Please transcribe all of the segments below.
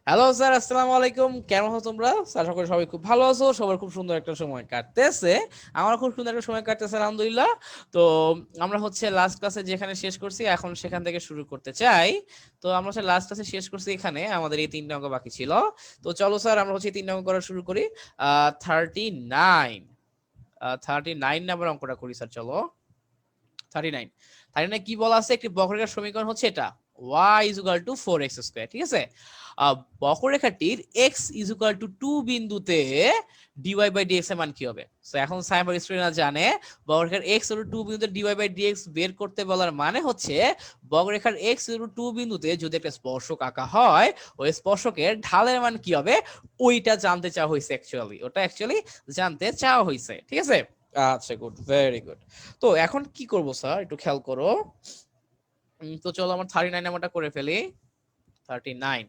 Hello sir, আসসালামু আলাইকুম। কেমন আছো তোমরা? স্যার সকলে সবাই খুব ভালো আছো, সবার খুব সুন্দর একটা সময় কাটতেছে। আমার খুব সুন্দর একটা সময় কাটতেছে আলহামদুলিল্লাহ। তো আমরা হচ্ছে লাস্ট ক্লাসে যেখানে শেষ করছি এখন সেখান থেকে শুরু করতে চাই। তো আমরা হচ্ছে লাস্ট ক্লাসে শেষ করছি এখানে, আমাদের এই তিনটা অঙ্ক বাকি ছিল। তো চলো স্যার আমরা হচ্ছে এই তিনটা অঙ্ক করা শুরু করি। 39 39 নাম্বার অঙ্কটা করি স্যার, চলো। 39 39 কি বলা আছে, একটি বক্ররেখার সমীকরণ হচ্ছে এটা, y is equal to 4x square. ঠিক আছে, বক্ররেখাটির x is equal to 2 বিন্দুতে dy বাই dx এর মান কি হবে? সো এখন সাইবার স্টুডেন্টরা জানে বক্ররেখার x হলো 2 বিন্দুতে dy বাই dx বের করতে বলার মানে হচ্ছে বক্ররেখার x হলো 2 বিন্দুতে যদি একটা স্পর্শক আঁকা হয়, ওই স্পর্শকের ঢালের মান কি হবে ওইটা জানতে চাওয়া হয়েছে। অ্যাকচুয়ালি জানতে চাওয়া হয়েছে। ঠিক আছে, আচ্ছা, গুড, ভেরি গুড। তো এখন কি করব স্যার, একটু খেয়াল করো। তো চলো আমার 39 নাম্বারটা করে ফেলি। 39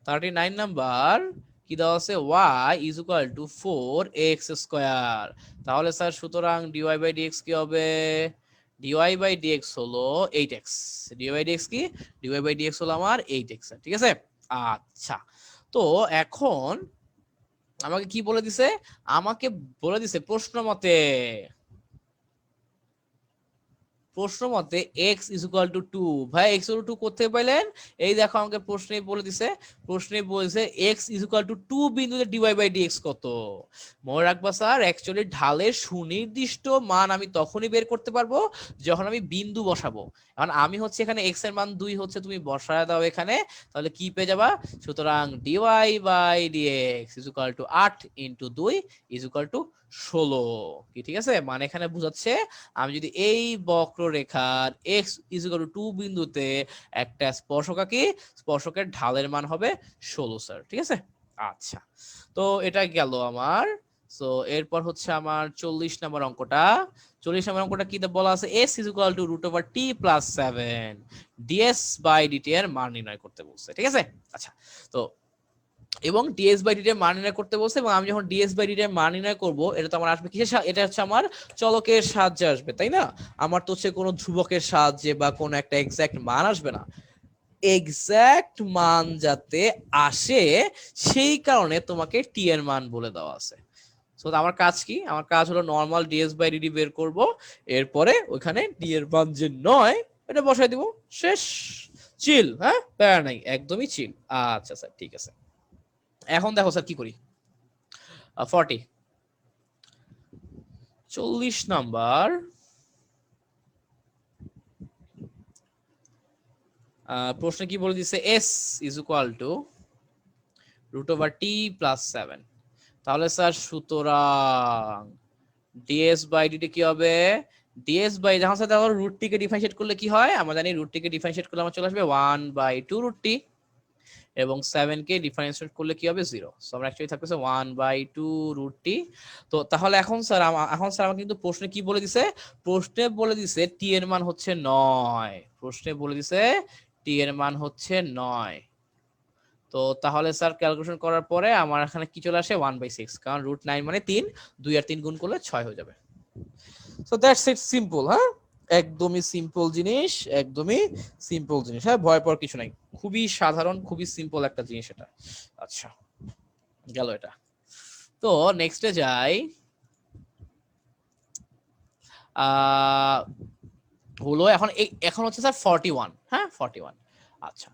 39 নাম্বার কি দেওয়া আছে, y is equal to 4x square. তাহলে স্যার সুতরাং dy বাই dx কি হবে? dy বাই dx হলো 8x। dy বাই dx কি? dy বাই dx হলো আমার 8x। ঠিক আছে, আচ্ছা। তো এখন আমাকে কি বলে দিছে? আমাকে বলে দিছে প্রশ্ন মতে x ইজ ইকুয়াল টু 2। ভাই x ইকুয়াল টু কোথায় পাইলেন? এই দেখো আমাকে প্রশ্নে বলে দিছে, প্রশ্নে বলেছে x ইজ ইকুয়াল টু 2 বিন্দুতে dy বাই dx কত। মনে রাখবা স্যার, অ্যাকচুয়ালি ঢালের সুনির্দিষ্ট মান আমি তখনই বের করতে পারবো যখন আমি বিন্দু বসাবো। এখন আমি হচ্ছে এখানে x এর মান 2 হচ্ছে, তুমি বসায় দাও এখানে, তাহলে কি পেয়ে যাবা? সুতরাং dy by dx is equal to 8 into 2 is equal to 16। কি ঠিক আছে, মানে এখানে বোঝাচ্ছে আমি যদি এই বক্ররেখার x ইজ ইকুয়াল টু 2 বিন্দুতে একটা স্পর্শক আঁকি, স্পর্শকের ঢালের মান হবে 16 স্যার। ঠিক আছে, আচ্ছা। তো এটা গেল আমার। সো এরপর হচ্ছে আমার 40 নম্বর অঙ্কটা। 40 নম্বর অঙ্কটা কি বলা আছে, s is equal to root over T plus 7 ds by dt এর মান নির্ণয় করতে বলছে। ঠিক আছে, আচ্ছা। তো এবং ডিএস বাই ডিটি এর মান নির্ণয় করতে বলছে, এবং আমি যখন ডিএস বাই ডিটি এর মান নির্ণয় করব, এটা তো আমার আসবে কিসের? এটা হচ্ছে আমার চলকের সাহায্যে আসবে, তাই না? আমার তো হচ্ছে কোনো ধ্রুবকের সাহায্যে বা কোনো একটা এক্সাক্ট মান আসবে না। এক্সাক্ট মান যাতে আসে সেই কারণে তোমাকে টি এর মান বলে দেওয়া আছে। সো আমার কাজ কি? আমার কাজ হলো নর্মাল ডিএস বাই ডিটি বের করব, এরপরে ওখানে ডি এর মান যে 9 এটা বসাই দিব, শেষ। চিল, হ্যাঁ, প্যারা নাই, একদমই চিল। আচ্ছা স্যার, ঠিক আছে। এখন দেখো স্যার কি করি। 40 নাম্বার প্রশ্ন কি বলে দিছে, s is equal to root over T plus 7। তাহলে স্যার সুতরাং ডিএস বাই ডিটি কি হবে? ডিএস বাই, যখন স্যার দেখো রুট টিকে ডিফারেন্সিয়েট করলে কি হয়, আমরা জানি রুট টিকে ডিফারেন্সিয়েট করলে আমার চলে আসবে 1 বাই 2 রুট টি, এবং 7 কে ডিফারেন্সিয়েট করলে কি হবে? 0। সো আমরা অ্যাকচুয়ালি থাকতেছে 1 বাই 2 রুট টি। তো তাহলে এখন স্যার আমাকে কিন্তু প্রশ্নে কি বলে দিছে? প্রশ্নে বলে দিছে টি এর মান হচ্ছে 9। প্রশ্নে বলে দিছে টি এর মান হচ্ছে 9। তো তাহলে স্যার ক্যালকুলেশন করার পরে আমার এখানে কি চলে আসে? 1/6, কারণ রুট 9 মানে 3, 2 আর 3 গুণ করলে 6 হয়ে যাবে। So that's it, simple. হ্যাঁ, একদমই সিম্পল জিনিস, একদমই সিম্পল জিনিস। হ্যাঁ, ভয় পাওয়ার কিছু নাই, খুবই সাধারণ, খুবই সিম্পল একটা জিনিস এটা। আচ্ছা, গেল এটা। তো নেক্সটে যাই। আহ হলো এখন এখন হচ্ছে স্যার 41। হ্যাঁ, 41। আচ্ছা।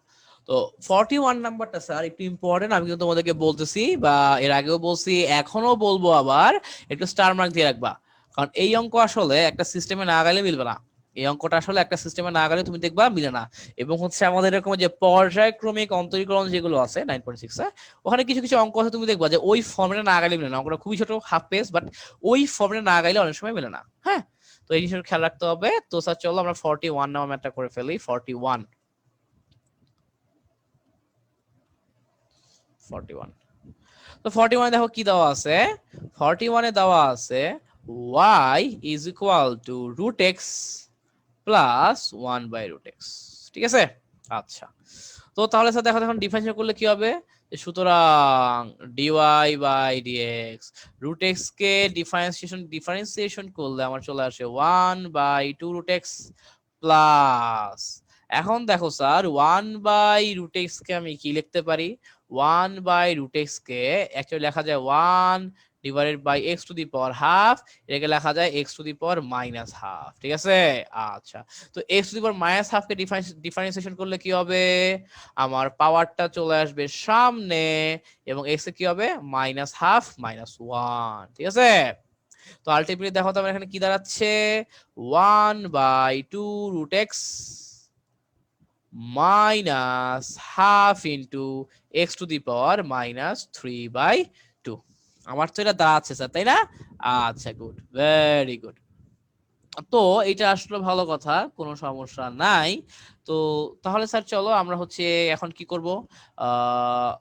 তো 41 নাম্বারটা স্যার একটু ইম্পর্টেন্ট, আমি কিন্তু তোমাদেরকে বলতেছি, বা এর আগেও বলছি, এখনো বলবো আবার, একটু স্টার মার্ক দিয়ে রাখবা। কারণ এই অঙ্ক আসলে একটা সিস্টেমে না গেলে মিলবে না। এই অঙ্কটা আসলে একটা সিস্টেমে না গেলে তুমি দেখবা মিলে না। এবং হচ্ছে আমাদের এরকম যে পর্যায়ক্রমিক অন্তরীকরণ যেগুলো আছে 9.6 ওখানে কিছু কিছু অঙ্ক আছে, তুমি দেখবা যে ওই ফর্মুলা না গেলে মিলে না। অঙ্কটা খুবই ছোট, হাফ পেজ, বাট ওই ফর্মুলা না গেলে অনেক সময় মিলে না। হ্যাঁ, তো এই জিনিসটা খেয়াল রাখতে হবে। তো স্যার চলো আমরা 41 নাম্বার ম্যাথটা করে ফেলি। 41 41। তো 41 দেখো কি দেওয়া আছে। 41 এ দেওয়া আছে y is equal to root x plus 1 by root x। ঠিক আছে, আচ্ছা। তো তাহলে স্যার দেখো এখন ডিফারেন্সিয়েট করলে কি হবে? সুতরাং dy বাই dx, রুট x কে ডিফারেন্সিয়েশন করলে আমার চলে আসে 1 বাই 2 রুট x প্লাস, এখন দেখো স্যার 1/√x কে আমি কি লিখতে পারি? 1/√x কে অ্যাকচুয়ালি লেখা যায় 1/x⁻², এটাকে লেখা যায় x⁻−½ ঠিক আছে। আচ্ছা, তো x⁻−½ কে ডিফারেন্সিয়েশন করলে কি হবে? আমার পাওয়ারটা চলে আসবে সামনে এবং x এ কি হবে? -½ -1 ঠিক আছে। তো আলটিমেটলি দেখো তো আমার এখানে কি দাঁড়াচ্ছে? 1/2√x -½ ইন্টু x⁻³ আমার তো এটা দাঁড়াচ্ছে স্যার, তাই না? আচ্ছা, গুড, ভেরি গুড। তো এটা আসলে ভালো কথা, কোনো সমস্যা নাই। তো তাহলে স্যার চলো আমরা হচ্ছে এখন কি করব, আহ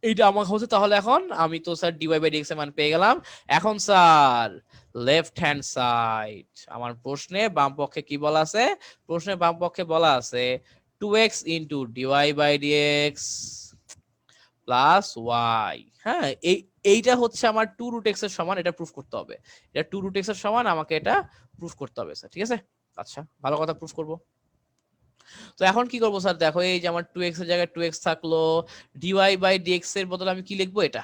এইটা আমার হচ্ছে, তাহলে এখন আমি তো স্যার dy/dx এর মান পেয়ে গেলাম। এখন স্যার লেফট হ্যান্ড সাইড, আমার প্রশ্নে বাম পক্ষে কি বলা আছে? প্রশ্নে বাম পক্ষে বলা আছে 2x into dy/dx plus y। হ্যাঁ, এইটা হচ্ছে আমার 2√x এর সমান, এটা প্রুফ করতে হবে। এটা 2√x এর সমান, আমাকে এটা প্রুফ করতে হবে স্যার, ঠিক আছে। আচ্ছা, ভালো কথা, প্রুফ করব। তো এখন কি করবো স্যার? দেখো এই যে আমার 2x এর জায়গায় 2x থাকলো, dy/dx এর বদলে আমি কি লিখবো? এটা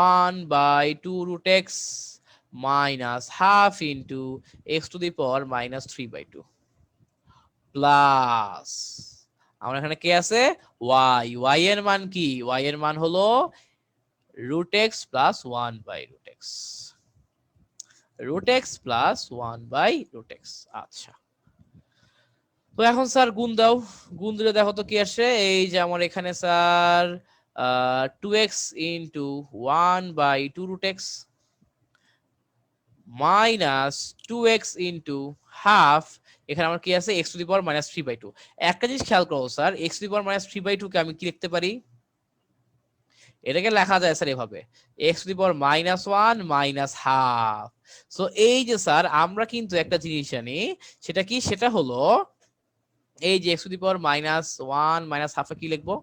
1/2√x -½ ইন্টু x⁻³ প্লাস আমার এখানে কে আছে? y এর মান কি? y এর মান হলো √x plus 1/√x, √x plus 1/√x। আচ্ছা, তো এখন স্যার গুণ দাও। গুণ দিলে দেখো তো কি আসে? এই যে আমার এখানে sir 2x into 1/2√x minus 2x into half, এখানে আমার কি আছে? x⁻³ একটা জিনিস খেয়াল করো স্যার, x⁻³ কে আমি কি লিখতে পারি? এটাকে লেখা যায় স্যার এভাবে, x⁻−1 মাইনাস হাফ। সো এই যে স্যার আমরা কিন্তু একটা জিনিস জানি, সেটা কি? সেটা হলো এই যে x⁻−1 মাইনাস হাফে কি লিখবো?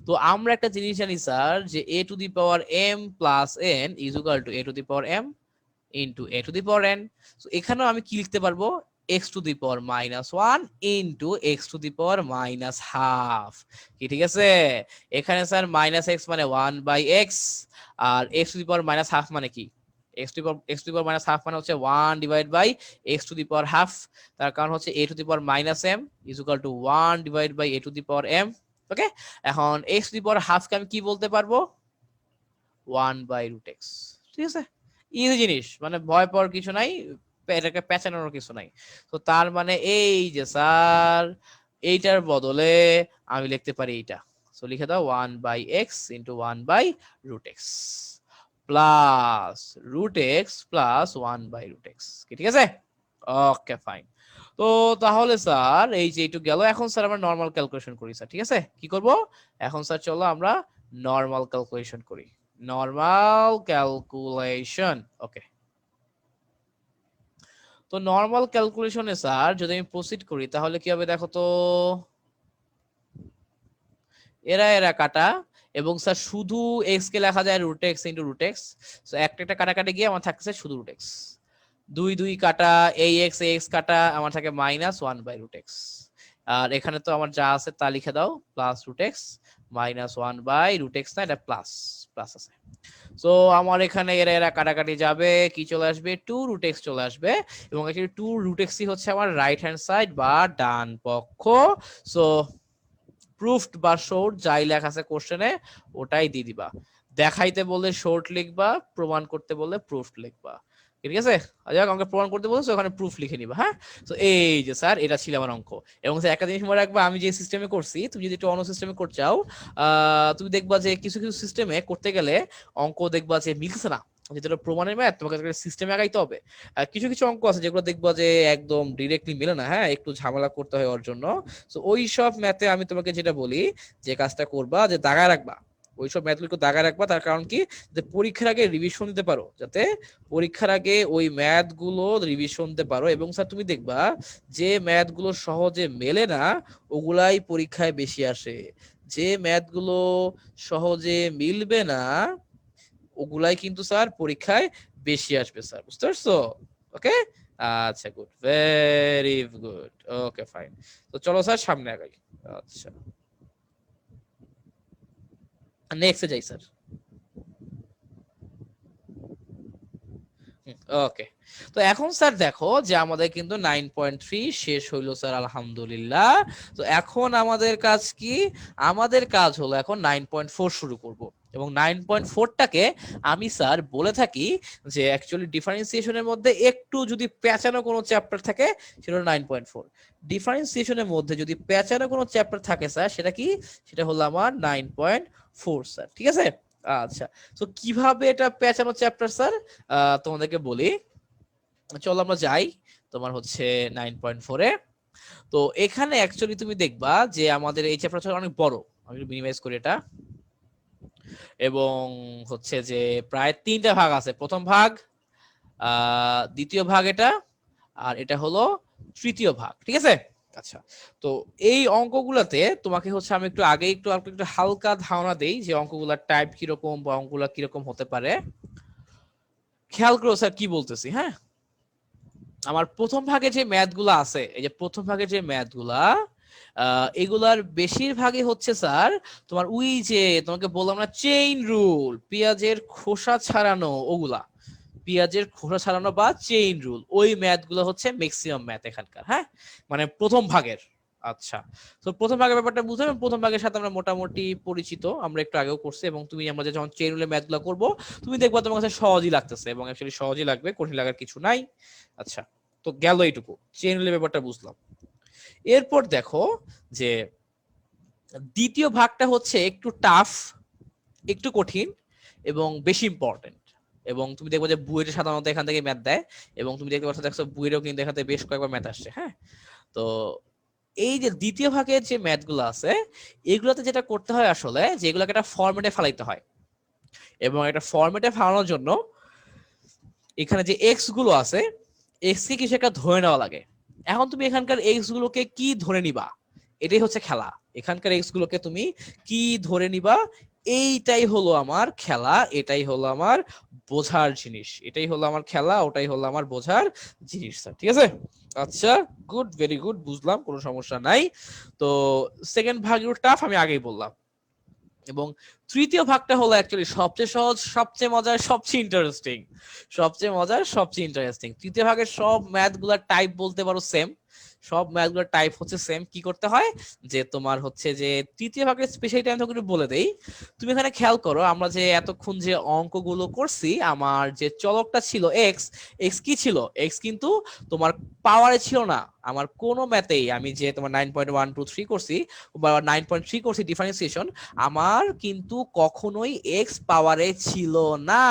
তো আমরা একটা জিনিস জানি স্যার, যে a⁻m plus n is equal two a⁻m into a⁻n। তো এখানেও আমি কি লিখতে পারবো? x⁻−1 ইন্টু x⁻−½ কি ঠিক আছে? এখানে স্যার -x মানে 1/x, আর x⁻−½ মানে কি? x⁻−½ মানে হচ্ছে 1/x⁻², তার কারণ হচ্ছে a⁻m is equal two 1/a⁻m। ওকে, এখন x⁻½ কে আমি কি বলতে পারবো? 1/√x, ঠিক আছে। ইজি জিনিস, মানে ভয় পাওয়ার কিছু নাই, এটাকে পেঁচানোর কিছু নাই। তো তার মানে এই যে স্যার এইটার বদলে আমি লিখতে পারি এইটা। সো লিখে দাও 1/x into 1/√x plus √x plus 1/√x, কি ঠিক আছে? ওকে, ফাইন। তো তাহলে স্যার এই যে এইটুকু গেল। এখন স্যার আমরা নর্মাল ক্যালকুলেশন করি স্যার, ঠিক আছে? কি করব? এখন স্যার চলো আমরা নর্মাল ক্যালকুলেশন করি। নর্মাল ক্যালকুলেশন, ওকে। তো নর্মাল ক্যালকুলেশনে স্যার যদি আমি প্রসিড করি তাহলে কি হবে দেখো তো, এরা এরা কাটা, এবং স্যার শুধু x কে লেখা যায় √x ইন্টু √x। সো একটা একটা কাটাকাটি গিয়ে আমার থাকছে শুধু √x। 2 2 কাটা, এই x কাটা, আমার থাকে -1/√x। আর এখানে তো আমার যা আছে তা লিখে দাও, প্লাস √x -1/√x, না এটা প্লাস প্লাস আছে। সো আমার এখানে এরা এরা কাটাকাটি যাবে, কি চলে আসবে? 2√x চলে আসবে, এবং অ্যাকচুয়ালি 2√x হচ্ছে আমার রাইট হ্যান্ড সাইড বা ডান পক্ষ। সো প্রুফড বা শর্ট যাই লেখা আছে কোশ্চেনে ওটাই দিয়ে দিবা। দেখাইতে বললে শর্ট লিখবা, প্রমাণ করতে বললে প্রুফ লিখবা, ঠিক আছে? যাক, আমাকে প্রমাণ করতে বলছো, ওখানে প্রুফ লিখে নিবা। হ্যাঁ, তো এই যে স্যার এটা ছিল আমার অঙ্ক। এবং স্যার একটা জিনিস মনে রাখবা, আমি যে সিস্টেমে করছি, তুমি যদি একটু অন্য সিস্টেমে করতে চাও, তুমি দেখবা যে কিছু কিছু সিস্টেমে করতে গেলে অঙ্ক দেখবা যে মিলছে না, যেটা প্রমাণের ম্যাথ তোমাকে সিস্টেমে আগাইতে হবে। আর কিছু কিছু অঙ্ক আছে যেগুলো দেখবা যে একদম ডিরেক্টলি মিলে না, হ্যাঁ, একটু ঝামেলা করতে হয় ওর জন্য। তো ওই সব ম্যাথে আমি তোমাকে যেটা বলি, যে কাজটা করবা, যে দাগায় রাখবা, ওইসব ম্যাথগুলো একটু দাগায় রাখবা। তার কারণ কি, যে পরীক্ষার আগে রিভিশন দিতে পারো, যাতে পরীক্ষার আগে ওই ম্যাথ গুলো রিভিশন দিতে পারো। এবং স্যার তুমি দেখবা যে ম্যাথ গুলো সহজে মেলে না, ওগুলাই পরীক্ষায় বেশি আসে। যে ম্যাথ গুলো সহজে মিলবে না, ওগুলাই কিন্তু স্যার পরীক্ষায় বেশি আসবে স্যার, বুঝতে পারছো? ওকে, আচ্ছা good, very good, okay fine. তো চলো স্যার সামনে আগাই। আচ্ছা নেক্সটে যাই স্যার। ওকে, তো এখন স্যার দেখো যে আমাদের কিন্তু 9.3 শেষ হইলো স্যার, আলহামদুলিল্লাহ। তো এখন আমাদের কাজ কি? আমাদের কাজ হলো এখন 9.4 শুরু করব, এবং 9.4টাকে আমি স্যার বলে থাকি যে অ্যাকচুয়ালি ডিফারেন্সিয়েশনের মধ্যে একটু যদি পেঁচানো কোনো চ্যাপ্টার থাকে সেটা হলো 9.4। ডিফারেন্সিয়েশনের মধ্যে যদি পেঁচানো কোনো চ্যাপ্টার থাকে স্যার সেটা কি? সেটা হলো আমার 9.4 স্যার, ঠিক আছে। আচ্ছা, তো কিভাবে এটা পেঁচানো চ্যাপ্টার স্যার তোমাদেরকে বলি। চলো আমরা যাই তোমার হচ্ছে 9.4-এ। তো এখানে অ্যাকচুয়ালি তুমি দেখবা যে আমাদের এই চ্যাপ্টারটা অনেক বড়। আমি একটু মিনিমাইজ করি এটা। এবং হচ্ছে যে প্রায় 3টা ভাগ আছে, প্রথম ভাগ, দ্বিতীয় ভাগ এটা, আর এটা হলো তৃতীয় ভাগ, ঠিক আছে। আচ্ছা, তো এই অঙ্কগুলোতে তোমাকে হচ্ছে আমি একটু আগে একটু হালকা ধারণা দেই যে অঙ্কগুলোর টাইপ কিরকম বা অঙ্কগুলো কিরকম হতে পারে। খেয়াল করো স্যার কি বলতেছি, হ্যাঁ। আমার প্রথম ভাগে যে ম্যাথ গুলা আছে, এই যে প্রথম ভাগের যে ম্যাথ গুলা, এগুলার বেশিরভাগই হচ্ছে স্যার তোমার ওই যে তোমাকে বললাম না চেইন রুল, পেঁয়াজের খোসা ছাড়ানো, ওগুলা পেঁয়াজের খোসা ছাড়ানো বা চেইন রুল, ওই ম্যাথ গুলো হচ্ছে ম্যাক্সিমাম ম্যাথ এখানকার, হ্যাঁ, মানে প্রথম ভাগের। আচ্ছা, তো প্রথম ভাগের ব্যাপারটা বুঝতে হবে। প্রথম ভাগের সাথে আমরা মোটামুটি পরিচিত, আমরা একটু আগেও করছি, এবং তুমি আমরা যে যখন চেইন রুলের ম্যাথ গুলো করবো তুমি দেখবা তোমার কাছে সহজই লাগতেছে, এবং অ্যাকচুয়ালি সহজই লাগবে, কঠিন লাগার কিছু নাই। আচ্ছা, তো গেল এইটুকু, চেইন রুলের ব্যাপারটা বুঝলাম। এরপর দেখো যে দ্বিতীয় ভাগটা হচ্ছে একটু টাফ, একটু কঠিন, এবং বেশি ইম্পর্টেন্ট। এবং তুমি দেখবে যে বুয়েটে সাধারণত এখান থেকে ম্যাথ দেয়, এবং তুমি দেখতে পাচ্ছ দেখছো বুয়েটেও কিন্তু এখান থেকে বেশ কয়েকবার ম্যাথ আসছে, হ্যাঁ। তো এই যে দ্বিতীয় ভাগের যে ম্যাথ গুলো আছে, এগুলোতে যেটা করতে হয় আসলে যে এগুলোকে একটা ফরম্যাটে ফেলাইতে হয়, এবং একটা ফরম্যাটে ফেলানোর জন্য এখানে যে এক্স গুলো আছে, এক্স কে কিছু একটা ধরে নেওয়া লাগে। এখন তুমি এখানকার এক্স গুলোকে কি ধরে নিবা, এটাই হচ্ছে খেলা। এখানকার এক্স গুলোকে তুমি কি ধরে নিবা, এইটাই হলো আমার খেলা, এটাই হলো আমার বোঝার জিনিস, এটাই হলো আমার খেলা, ওটাই হলো আমার বোঝার জিনিস স্যার, ঠিক আছে। আচ্ছা গুড, ভেরি গুড, বুঝলাম, কোনো সমস্যা নাই। তো সেকেন্ড ভাগ একটু টাফ, আমি আগেই বললাম। এবং তৃতীয় ভাগটা হলো অ্যাকচুয়ালি সবচেয়ে সহজ, সবচেয়ে মজার, সবচেয়ে ইন্টারেস্টিং, সবচেয়ে মজার, সবচেয়ে ইন্টারেস্টিং। তৃতীয় ভাগের সব ম্যাথ গুলার টাইপ বলতে পারো সেম, সব ম্যাথ গুলোর টাইপ হচ্ছে সেম। কি করতে হয় যে তোমার হচ্ছে যে তৃতীয় ভাগের স্পেশালিটি আমি তোমাকে একটু বলে দেই। তুমি এখানে খেয়াল করো, আমরা যে এতক্ষণ যে অঙ্কগুলো করছি, আমার যে চলকটা ছিল এক্স, এক্স কি ছিল, এক্স কিন্তু তোমার পাওয়ারে ছিল না আমার কোনো ম্যাথেই। আমি যে তোমার 9.123 করছি বা 9.3 করছি ডিফারেন্সিয়েশন, আমার কিন্তু কখনোই এক্স পাওয়ারে ছিল না।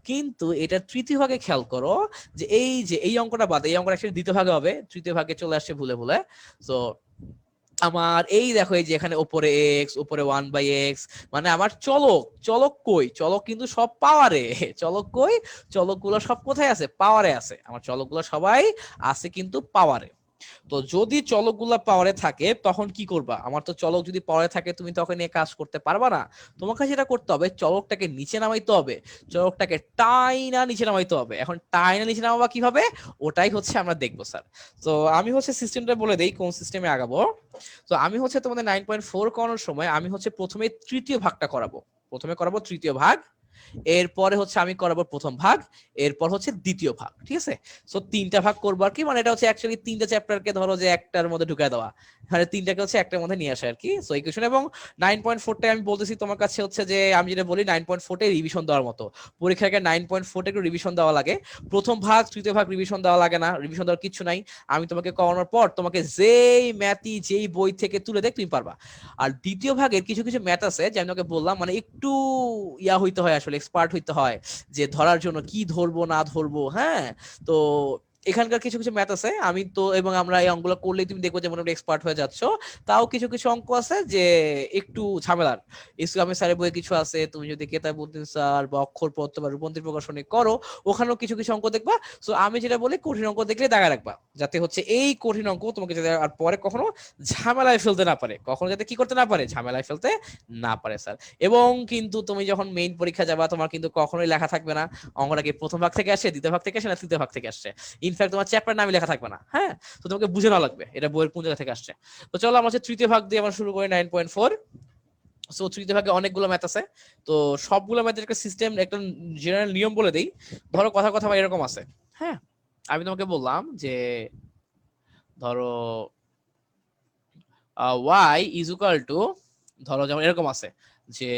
কিন্তু এটা তৃতীয় ভাগে খেয়াল করো, যে এই যে এই অঙ্কটা বাদ, এই অঙ্কটা অ্যাকচুয়ালি দ্বিতীয় ভাগে হবে, তৃতীয় ভাগে চলে আসছে ভুলে ভুলে। তো আমার এই দেখো, এই যে এখানে উপরে এক্স, উপরে 1/x, মানে আমার চলক, চলক কই, চলক কিন্তু সব পাওয়ারে। চলক কই, চলক গুলো সব কোথায় আছে, পাওয়ারে আছে। আমার চলক গুলো সবাই আছে কিন্তু পাওয়ারে। তো যদি চলকগুলা পাওয়ারে থাকে তখন কি করবা, আমার তো চলক যদি পাওয়ারে থাকে তুমি তখন নিয়ে কাজ করতে পারবা না। তোমাকে যেটা করতে হবে, চলকটাকে নিচে নামাইতে হবে, চলকটাকে টাইনা নিচে নামাইতে হবে। এখন টাইনা নিচে নামাবা কিভাবে, ওটাই হচ্ছে আমরা দেখবো স্যার। তো আমি হচ্ছে সিস্টেমটা বলে দেই কোন সিস্টেমে আগাবো। তো আমি হচ্ছে তোমাদের 9.4 করানোর সময় আমি হচ্ছে প্রথমে তৃতীয় ভাগটা করাবো, প্রথমে করাবো তৃতীয় ভাগ, এরপরে হচ্ছে আমি করাবো প্রথম ভাগ, এরপর হচ্ছে দ্বিতীয় ভাগ, ঠিক আছে। সো 3টা ভাগ করবো আর কি, মানে এটা হচ্ছে অ্যাকচুয়ালি 3টা চ্যাপ্টারকে ধরো যে একটার মধ্যে ঢুকায় দেওয়া, মানে 3টাকে হচ্ছে একটার মধ্যে নিয়ে আসা আর কি। সো এই কোশ্চেন। এবং 9.4টাই আমি বলতেছি তোমার কাছে হচ্ছে যে আমি যেটা বলি 9.4টাই রিভিশন দেওয়ার মতো। পরীক্ষার আগে 9.4টা একটু রিভিশন দেওয়া লাগে, প্রথম ভাগ তৃতীয় ভাগ রিভিশন দেওয়া লাগে না, রিভিশন দেওয়ার কিছু নাই। আমি তোমাকে করানোর পর তোমাকে যেই ম্যাথই যেই বই থেকে তুলে দেখ তুমি পারবা। আর দ্বিতীয় ভাগের কিছু কিছু ম্যাথ আছে যে আমি তোকে বললাম, মানে একটু ইয়া হইতে হয় আসলে, এক্সপার্ট হইতে হয় যে ধরার জন্য কি ধরবো না ধরবো, হ্যাঁ। তো এখানকার কিছু কিছু ম্যাথ আছে আমি তো, এবং আমরা এই অঙ্কগুলো করলেই তুমি দেখবো যে মোটামুটি এক্সপার্ট হয়ে যাচ্ছ। তাও কিছু কিছু অঙ্ক আছে যে একটু ঝামেলার। ইসলামী স্যারের বইয়ে কিছু আছে, তুমি যদি কেতাবউদ্দিন স্যার বা অক্ষরপত্র বা রূপন্তীর প্রকাশনী করো, ওখানেও কিছু কিছু অঙ্ক দেখবা। সো আমি যেটা বলি কঠিন অঙ্ক দেখলে দাগা রাখবা, যাতে হচ্ছে এই কঠিন অঙ্ক তোমাকে যাতে আর পরে কখনো ঝামেলায় ফেলতে না পারে, কখনো যাতে কি করতে না পারে, ঝামেলায় ফেলতে না পারে স্যার। এবং কিন্তু তুমি যখন মেইন পরীক্ষা যাবা তোমার কিন্তু কখনোই লেখা থাকবে না অঙ্কটা কি প্রথম ভাগ থেকে আসে, দ্বিতীয় ভাগ থেকে আসে, না তৃতীয় ভাগ থেকে আসছে। ইন ইনফ্যাক্ট তোমার চ্যাপ্টার নামই লেখা থাকবে না। হ্যাঁ, তো তোমাকে বুঝে নেওয়া লাগবে এটা বইয়ের কোন জায়গা থেকে আসছে। তো চলো আমরা হচ্ছে তৃতীয় ভাগ দিয়ে আমরা শুরু করি 9.4। সো তৃতীয় ভাগে অনেকগুলো ম্যাথ আছে, তো সবগুলো ম্যাথের একটা সিস্টেম, একটা জেনারেল নিয়ম বলে দেই। ধরো কথা কথা এরকম আছে। হ্যাঁ, আমি তোমাকে বললাম যে ধরো y ইজ ইকুয়াল টু, ধরো যেমন এরকম আছে যে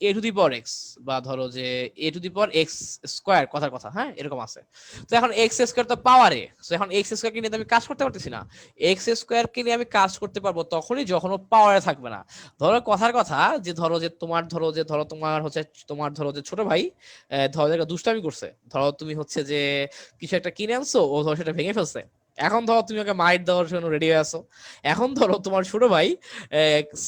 a to the power x, বা ধরো যে a to the power x square, কথার কথা। হ্যাঁ, এরকম আছে। তো এখন x স্কয়ার তো পাওয়ারে, তো এখন x স্কয়ার কে নিয়ে আমি কাজ করতে পারতেছি না। x স্কয়ার কে নিয়ে আমি কাজ করতে পারবো তখনই যখন ও পাওয়ারে থাকবে না। ধরো কথার কথা যে ধরো তোমার হচ্ছে তোমার ধরো যে ছোট ভাই ধরো একটা দুষ্টামি করছে, ধরো তুমি হচ্ছে যে কিছু একটা কিনে আনছো, ও ধরো সেটা ভেঙে ফেলছে। এখন ধরো তুমি ওকে মাইট দেওয়ার জন্য রেডি হয়ে আছো। এখন ধরো তোমার ছোট ভাই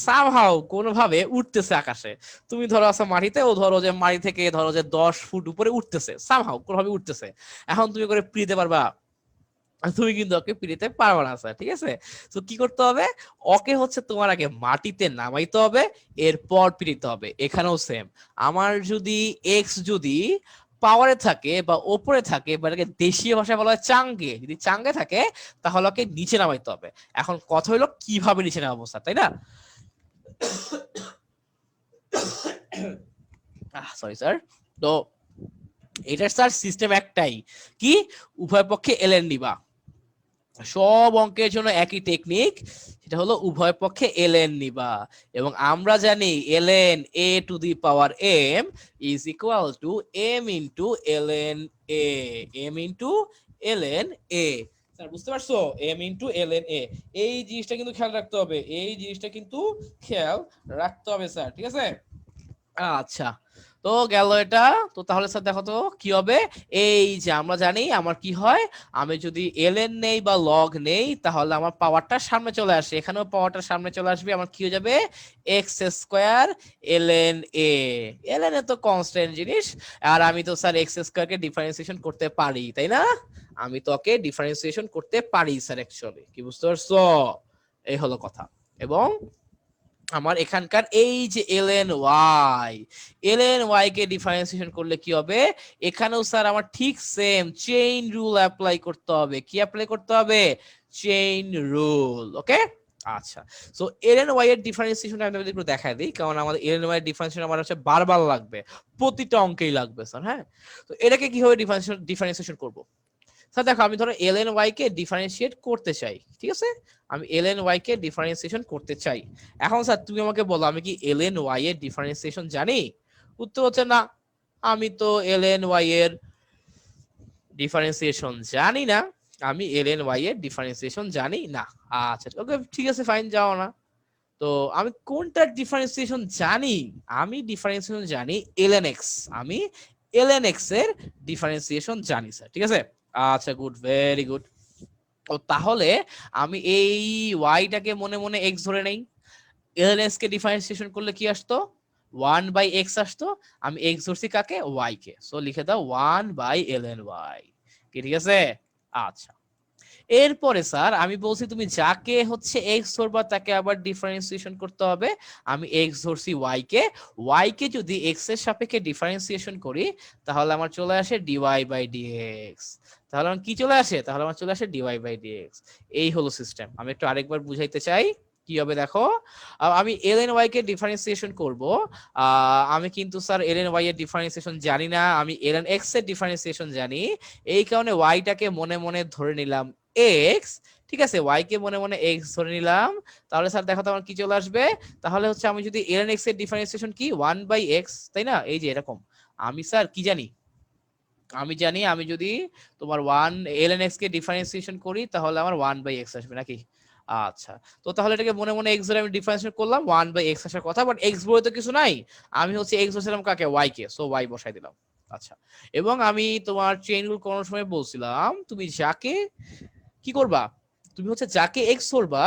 সামহাউ কোনোভাবে উঠতেছে আকাশে, তুমি ধরো আছো মাটিতে, ও ধরো যে মাটি থেকে ধরো যে 10 ফুট উপরে উঠতেছে, সামহাউ কোনোভাবে উঠতেছে। এখন তুমি করে পিড়িতে পারবা? তুমি কিন্তু ওকে পিড়িতে পারবা না স্যার, ঠিক আছে। তো কি করতে হবে, ওকে হচ্ছে তোমার আগে মাটিতে নামাইতে হবে, এরপর পিড়িতে হবে। এখানেও সেম, আমার যদি এক্স যদি পাওয়ারে থাকে বা ওপরে থাকে, বা এটাকে দেশীয় ভাষায় বলা হয় চাঙ্গে, যদি চাঙ্গে থাকে তাহলে ওকে নিচে নামাইতে হবে। এখন কথা হলো কিভাবে নিচে নামাবো স্যার, তাই না? Sorry sir. তো এটার স্যার সিস্টেম একটাই, কি উভয় পক্ষে এলএন নিবা। সব অঙ্কের জন্য একই টেকনিক, সেটা হলো উভয় পক্ষে এলএন নিবা। এবং আমরা জানি ln a to the power m is equal two m into ln a, m into ln a। Sir বুঝতে পারছো? m ইনটু ln a, এই জিনিসটা কিন্তু খেয়াল রাখতে হবে, এই জিনিসটা কিন্তু খেয়াল রাখতে হবে স্যার, ঠিক আছে। আচ্ছা, তো গেল এটা। তো তাহলে স্যার দেখো তো কি হবে, এই যে আমরা জানি আমার কি হয়, আমি যদি এলএন নেই বা লগ নেই তাহলে আমার পাওয়ারটা সামনে চলে আসে, এখানেও পাওয়ারটা সামনে চলে আসবে, আমার কি হয়ে যাবে এক্স স্কোয়ার এলএন এ। এলএন এ তো কনস্ট্যান্ট জিনিস, আর আমি তো স্যার এক্স স্কোয়ার কে ডিফারেন্সিয়েশন করতে পারি, তাই না? আমি তো ওকে ডিফারেন্সিয়েশন করতে পারি স্যার অ্যাকচুয়ালি, কি বুঝতে পারছো? এই হলো কথা। এবং আমার এখানকার এই যে এলএন ওয়াই কে ডিফারেন্সিয়েশন করলে কি হবে, এখানেও স্যার আমার ঠিক সেম চেইন রুল অ্যাপ্লাই করতে হবে। কি অ্যাপ্লাই করতে হবে? চেইন রুল, ওকে। আচ্ছা, সো এলএন ওয়াই এর ডিফারেন্সিয়েশন আমি একটু দেখাই দিই, কারণ আমাদের এলএন ওয়াই এর ডিফারেন্সিয়েশন আমার হচ্ছে বারবার লাগবে, প্রতিটা অঙ্কেই লাগবে স্যার। হ্যাঁ, তো এটাকে কিভাবে ডিফারেন্সিয়েশন করব? স্যার দেখো, আমি ধরো এলএন ওয়াই কে ডিফারেন্সিয়েট করতে চাই, ঠিক আছে, আমি এলএন ওয়াই কে ডিফারেন্সিয়েশন করতে চাই। এখন স্যার তুমি আমাকে বলো, আমি কি এলএন ওয়াই এর ডিফারেন্সিয়েশন জানি? উত্তর হচ্ছে না, আমি তো এলএন ওয়াই এর ডিফারেন্সিয়েশন জানি না, আমি এলএন ওয়াই এর ডিফারেন্সিয়েশন জানি না। আচ্ছা ওকে, ঠিক আছে, ফাইন, যাও না। তো আমি কোনটার ডিফারেন্সিয়েশন জানি? আমি ডিফারেন্সিয়েশন জানি এলএন এক্স, আমি এলএন এক্স এর ডিফারেন্সিয়েশন জানি স্যার, ঠিক আছে। আচ্ছা গুড, ভেরি গুড। ও তাহলে আমি এই ওয়াইটাকে মনে মনে এক্স ধরে নেই, এলএন এক্স কে ডিফারেন্সিয়েশন করলে কি আসতো? 1/x আসতো। আমি এক্স ধরছি কাকে? ওয়াই কে, সো লিখে দাও 1/ln y, কি ঠিক আছে? আচ্ছা, এরপরে স্যার আমি বলছি তুমি যাকে হচ্ছে এক্স ধরবা তাকে আবার ডিফারেন্সিয়েশন করতে হবে। আমি এক্স ধরছি ওয়াই কে যদি এক্স এর সাপেক্ষে ডিফারেন্সিয়েশন করি তাহলে আমার চলে আসে ডিওয়াই বাই ডিএক্স। তাহলে আমার কি চলে আসে? তাহলে আমার চলে আসে ডিওয়াই বাই ডিএক্স। এই হলো সিস্টেম। আমি একটু আরেকবার বুঝাইতে চাই কি হবে, দেখো। আমি এলএন ওয়াই কে ডিফারেন্সিয়েশন করব, আমি কিন্তু স্যার এলএন ওয়াই এর ডিফারেন্সিয়েশন জানি না, আমি এলএন এক্স এর ডিফারেন্সিয়েশন জানি। এই কারণে ওয়াইটাকে মনে মনে ধরে নিলাম এক্স, ঠিক আছে, ওয়াই কে মনে মনে এক্স ধরে নিলাম। তাহলে স্যার দেখো তো আমার কি চলে আসবে, তাহলে হচ্ছে আমি যদি ln x এর ডিফারেন্সিয়েশন কি 1/x, তাই না? এই যে এরকম, আমি স্যার কি জানি, আমি জানি আমি যদি তোমার 1 ln x কে ডিফারেন্সিয়েশন করি তাহলে আমার 1/x আসবে নাকি? আচ্ছা, তো তাহলে এটাকে মনে মনে x ধরে আমি ডিফারেন্সিয়েট করলাম, 1/x আসার কথা, বাট x বলে তো কিছু নাই। আমি হচ্ছে x বলছিলাম কাকে? y কে, সো y বসাই দিলাম। আচ্ছা, এবং আমি তোমার চেইন রুল করার সময় বলছিলাম তুমি যাকে কি করবা, তুমি হচ্ছে যাকে এক্স ধরবা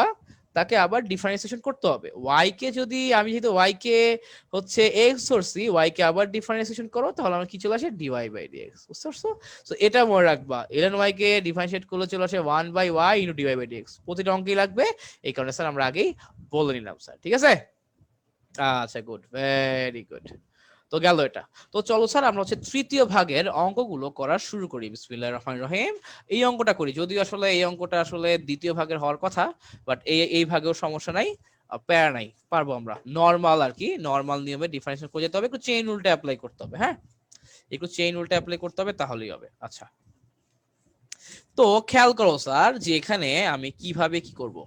তাকে আবার ডিফারেন্সিয়েশন করতে হবে। ওয়াই কে যদি আমি যেহেতু ওয়াই কে হচ্ছে এক্স ধরছি, ওয়াই কে আবার ডিফারেন্সিয়েশন করো তাহলে আমার কি চলে আসে? ডিওয়াই বাই ডিএক্স, বুঝতে পারছো? সো এটা মনে রাখবা, এলএন ওয়াই কে ডিফারেন্সিয়েট করলে চলে আসে 1/y into dy by dx, প্রতিটা অঙ্কেই লাগবে। এই কারণে স্যার আমরা আগেই বলে নিলাম স্যার, ঠিক আছে। আচ্ছা গুড, ভেরি গুড। তো গেল এটা। তো চলো স্যার আমরা হচ্ছে তৃতীয় ভাগের অঙ্কগুলো করা শুরু করি। বিসমিল্লাহির রহমানির রহিম। এই অঙ্কটা করি, যদিও আসলে এই অঙ্কটা আসলে দ্বিতীয় ভাগের হওয়ার কথা, বাট এই ভাগেও সমস্যা নাই, প্যারা নাই, পারবো আমরা। নরমাল আর কি, নরমাল নিয়মে ডিফারেন্সিয়েশন করে যেতে হবে, একটু চেইন উল্টে অ্যাপ্লাই করতে হবে। হ্যাঁ, একটু চেইন উল্টে অ্যাপ্লাই করতে হবে, তাহলেই হবে। আচ্ছা, তো খেয়াল করো স্যার যে এখানে আমি কিভাবে কি করব।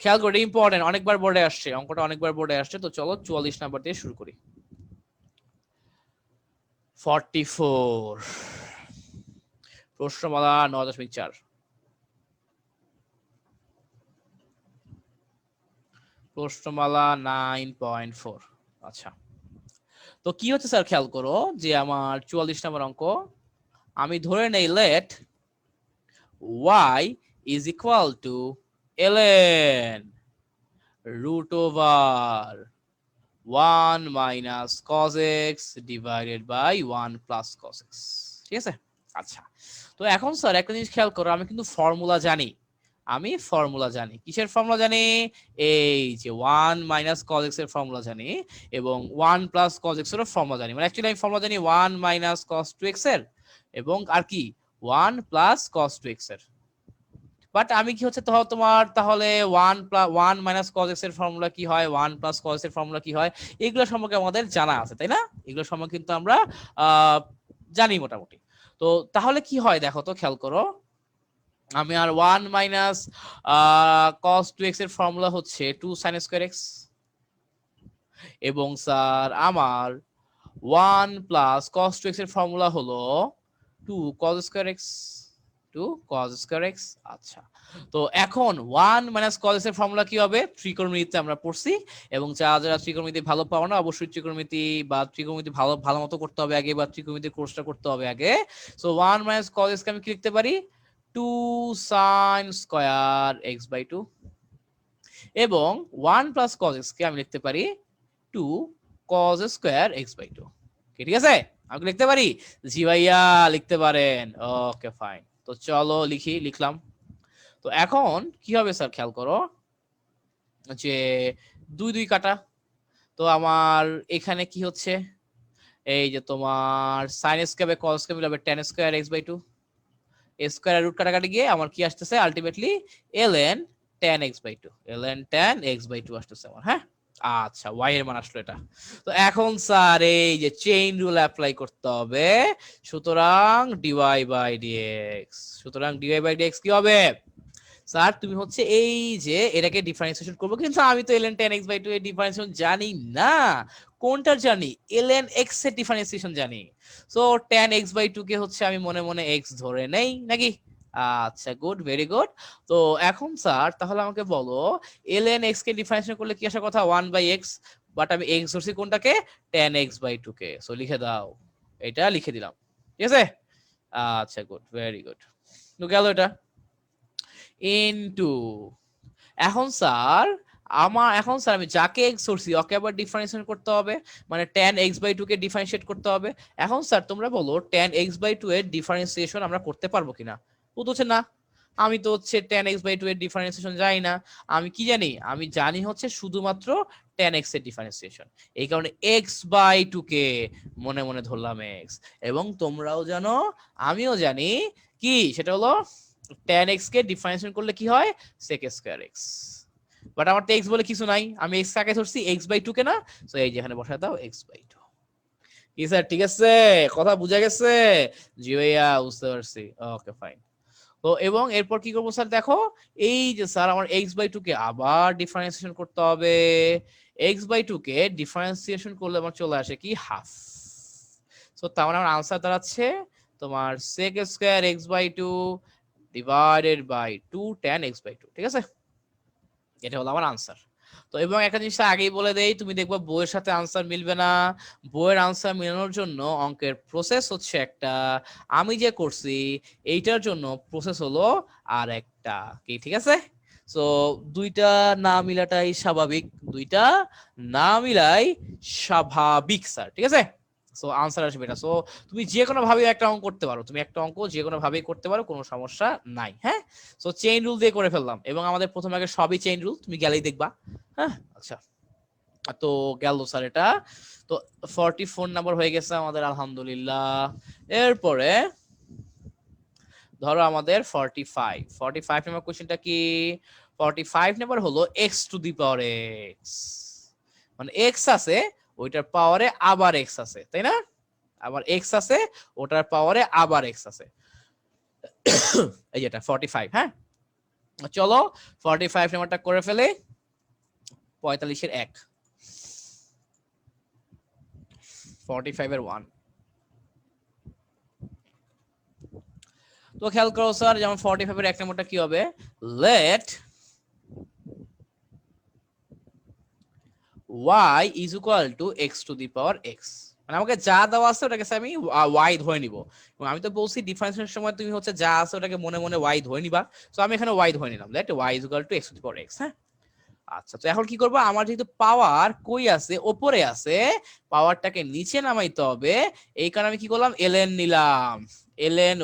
খেয়াল করে, ইম্পর্টেন্ট, অনেকবার বোর্ডে আসছে অঙ্কটা, অনেকবার বোর্ডে আসছে। তো চলো 44 নাম্বার দিয়ে শুরু করি। 44 প্রশ্নমালা 9.4, প্রশ্নমালা 9.4। আচ্ছা, তো কি হচ্ছে স্যার, খেয়াল করো যে আমার 44 নম্বর অঙ্ক, আমি ধরে নেই late y is equal to ln root over 1 minus cos x divided by 1 plus cos x। ঠিক আছে? আচ্ছা, তো এখন স্যার একটা জিনিস খেয়াল করো, আমি কিন্তু ফর্মুলা জানি। আমি ফর্মুলা জানি, কিসের ফর্মুলা জানি? এই যে 1 মাইনাস cos x এর ফর্মুলা জানি, এবং 1 প্লাস cos x এর ফর্মুলা জানি। মানে অ্যাকচুয়ালি আমি ফর্মুলা জানি 1 মাইনাস cos 2x এর, এবং আর কি 1 প্লাস cos 2x এর। বাট আমি কি হচ্ছে তোমার তাহলে 1 মাইনাস cos x এর ফর্মুলা কি হয়, 1 প্লাস cos x এর ফর্মুলা কি হয়, এগুলো সম্পর্কে আমাদের জানা আছে, তাই না? এগুলো সম্পর্কে কিন্তু আমরা জানি মোটামুটি। তো তাহলে কি হয় দেখো তো, খেয়াল করো, আমি আর 1 মাইনাস cos 2x এর ফর্মুলা হচ্ছে 2 sin স্কয়ার x, এবং স্যার আমার 1 প্লাস cos 2x এর ফর্মুলা হলো 2 cos square x, 2 cos square x। আচ্ছা, তো এখন 1 মাইনাস cos x এর ফর্মুলা কি হবে? ত্রিকোণমিতিতে আমরা পড়ছি, এবং যারা যারা ত্রিকোণমিতি ভালো পাও না, অবশ্যই ত্রিকোণমিতি বা ত্রিকোণমিতি ভালো ভালো মতো করতে হবে আগে, বা ত্রিকোণমিতির কোর্সটা করতে হবে আগে। সো 1 মাইনাস cos x কে আমি কি লিখতে পারি? 2 sin স্কয়ার x বাই 2, এবং 1 প্লাস cos x কে আমি লিখতে পারি 2 cos স্কয়ার x বাই 2। ঠিক আছে, আমি লিখতে পারি? জি ভাইয়া লিখতে পারেন, ওকে ফাইন। তো চলো লিখলাম। তো এখন কি হবে স্যার, খেয়াল করো যে 2 2 কাটা, তো আমার এখানে কি হচ্ছে, এই যে তোমার sin square by cos square মিলাবে tan square x by 2, square root কাটাকাটি গিয়ে আমার কি আসতেছে ultimately ln tan x by 2, ln tan x by 2 আসতেছে আমার। হ্যাঁ, আচ্ছা, y এর মান আসলো এটা। তো এখন স্যার এই যে চেইন রুল অ্যাপ্লাই করতে হবে, সুতরাং dy বাই dx, সুতরাং dy বাই dx কি হবে স্যার? তুমি হচ্ছে এই যে এটাকে ডিফারেন্সিয়েশন করবো, কিন্তু আমি তো ln tan x বাই 2 এর ডিফারেন্সিয়েশন জানি না। কোনটার জানি? ln x এর ডিফারেন্সিয়েশন জানি। সো tan x বাই 2 কে হচ্ছে আমি মনে মনে x ধরে নেই নাকি? আচ্ছা, গুড, ভেরি গুড। তো এখন স্যার তাহলে আমাকে বলো, ln x কে ডিফারেন্সিয়েশন করলে কি আসার কথা? 1 বাই x, বাট আমি x ধরছি কোনটাকে? tan x বাই 2 কে। সো লিখে দাও, এটা লিখে দিলাম। ঠিক আছে, আচ্ছা, গুড, ভেরি গুড। তো গেল এটা ইনটু, এখন স্যার আমি যাকে x ধরছি ওকে আবার ডিফারেন্সিয়েট করতে হবে, মানে tan x বাই 2 কে ডিফারেন্সিয়েট করতে হবে। এখন স্যার তোমরা বলো tan x বাই 2 এর ডিফারেন্সিয়েশন আমরা করতে পারবো কিনা? ও তো হচ্ছে না, আমি তো হচ্ছে tan x বাই 2 এর ডিফারেন্সিয়েশন জানি না। আমি কি জানি? আমি জানি হচ্ছে শুধুমাত্র tan x এর ডিফারেন্সিয়েশন। এই কারণে x বাই 2 কে মনে মনে ধরলাম x, এবং তোমরাও জানো আমিও জানি কি, সেটা হলো tan x কে ডিফারেন্সিয়েট করলে কি হয়? sec square x। বাট আমার তো x বলে কিছু নাই, আমি x কাকে ধরছি? x বাই 2 কে না? সো এই যে এখানে বসায় দাও x বাই 2। কি স্যার ঠিক আছে, কথা বুঝা গেছে? জি ভাইয়া বুঝতে পারছি, ওকে ফাইন। তো এবং এরপর কি করবো স্যার দেখো, এই যে স্যার আমার x বাই 2 কে আবার ডিফারেন্সিয়েশন করতে হবে। x বাই 2 কে ডিফারেন্সিয়েশন করলে আমার চলে আসে কি? হাফ। সো তার মানে আমার আনসার দাঁড়াচ্ছে তোমার sec square x by 2 divided by 2 tan x by 2। ঠিক আছে, এটা হলো আমার আনসার। তো এবং একটা জিনিস আগেই বলে দেই, তুমি দেখবা বইয়ের সাথে আনসার মিলবে না। বইয়ের আনসার মেলানোর জন্য অঙ্কের প্রসেস হচ্ছে একটা, আমি যে করছি এইটার জন্য প্রসেস হলো আর একটা কি। ঠিক আছে, সো দুইটা না মিলাটাই স্বাভাবিক, দুইটা না মিলাই স্বাভাবিক স্যার। ঠিক আছে, সো আনসার আসবে এটা। সো তুমি যে কোনো ভাবে একটা অঙ্ক করতে পারো, তুমি একটা অঙ্ক যে কোনো ভাবে করতে পারো, কোনো সমস্যা নাই। হ্যাঁ, সো চেইন রুল দিয়ে করে ফেললাম, এবং আমাদের প্রথম আগে সবই চেইন রুল, তুমি গেলেই দেখবা। হ্যাঁ, আচ্ছা, তো গেল স্যার এটা। তো 44 নাম্বার হয়ে গেছে আমাদের, আলহামদুলিল্লাহ। এরপরে ধরো আমাদের 45 নাম্বার কোশ্চেনটা কি? 45 নাম্বার হলো x to the power x, মানে এক্স আছে ওইটার পাওয়ারে আবার এক্স আছে, তাই না? আবার এক্স আছে ওটার পাওয়ারে আবার এক্স আছে, এই যেটা 45। হ্যাঁ, চলো 45 নাম্বারটা করে ফেলে। 45 এর 1, 45 এর 1। তো খেয়াল করো স্যার, যেমন 45 এর 1 নম্বরটা কি হবে? Let y is equal to x to the power x, মানে আমাকে যা দেওয়া আছে ওটাকে আমি y ধরে নিব। এবং আমি তো বলছি ডিফারেন্সিয়েশনের সময় তুমি হচ্ছে যা আছে ওটাকে মনে মনে y ধরে নিবা। সো আমি এখানে y ধরে নিলাম, late y is equal to x to the power x। হ্যাঁ, আচ্ছা। তো এখন কি করবো, আমার যেহেতু পাওয়ার কই আছে, ওপরে আছে, পাওয়ারটাকে নিচে নামাইতে হবে। এই কারণে আমি কি করলাম, ln নিলাম। ln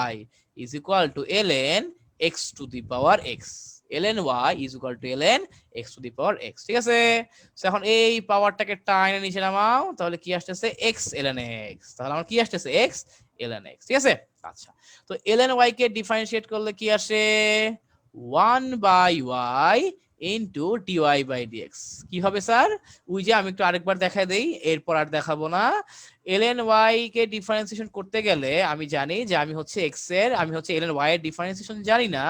y is equal to ln x to the power x, ln y is equal to ln x to the power x। ঠিক আছে, তো এখন এই পাওয়ারটাকে টাইনে নিচে নামাও, তাহলে কি আসতেছে x ln x, তাহলে আমার কি আসতেছে x ln x। ঠিক আছে, আচ্ছা। তো ln y কে ডিফারেন্সিয়েট করলে কি আসে, 1/y into dy by dx। কি হবে স্যার? ওই যে আমি একটু আরেকবার দেখাই দেই, এরপর আর দেখাবো না। ln y কে ডিফারেন্সিয়েশন করতে গেলে আমি জানি যে আমি হচ্ছে x এর, আমি হচ্ছে ln y এর ডিফারেন্সিয়েশন জানি না,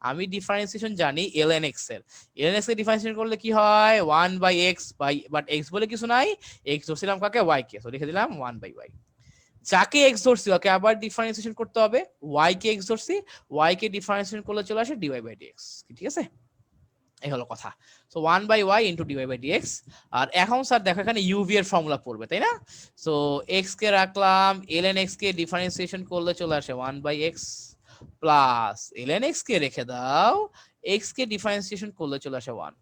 আমি ডিফারেন্সিয়েশন জানি ln x এর। ln x এর ডিফারেন্সিয়েশন করলে কি হয়, 1/x বাই, বাট x বলে কিছু নাই, x ধরছিলাম কাকে, y কে, তো লিখে দিলাম 1/y। যাকে x ধরছি ওকে আবার ডিফারেন্সিয়েশন করতে হবে, y কে x ধরছি, y কে ডিফারেন্সিয়েশন করলে চলে আসে dy বাই dx। ঠিক আছে, এই হলো কথা। So 1/y into dy by dx। আর এখন স্যার দেখো এখানে uv এর ফর্মুলা পড়বে, তাই না? সো x কে রাখলাম, ln x কে ডিফারেন্সিয়েশন করলে চলে আসে 1/x প্লাস ln x কে রেখে দাও, x কে ডিফারেন্সিয়েশন করলে চলে আসে 1।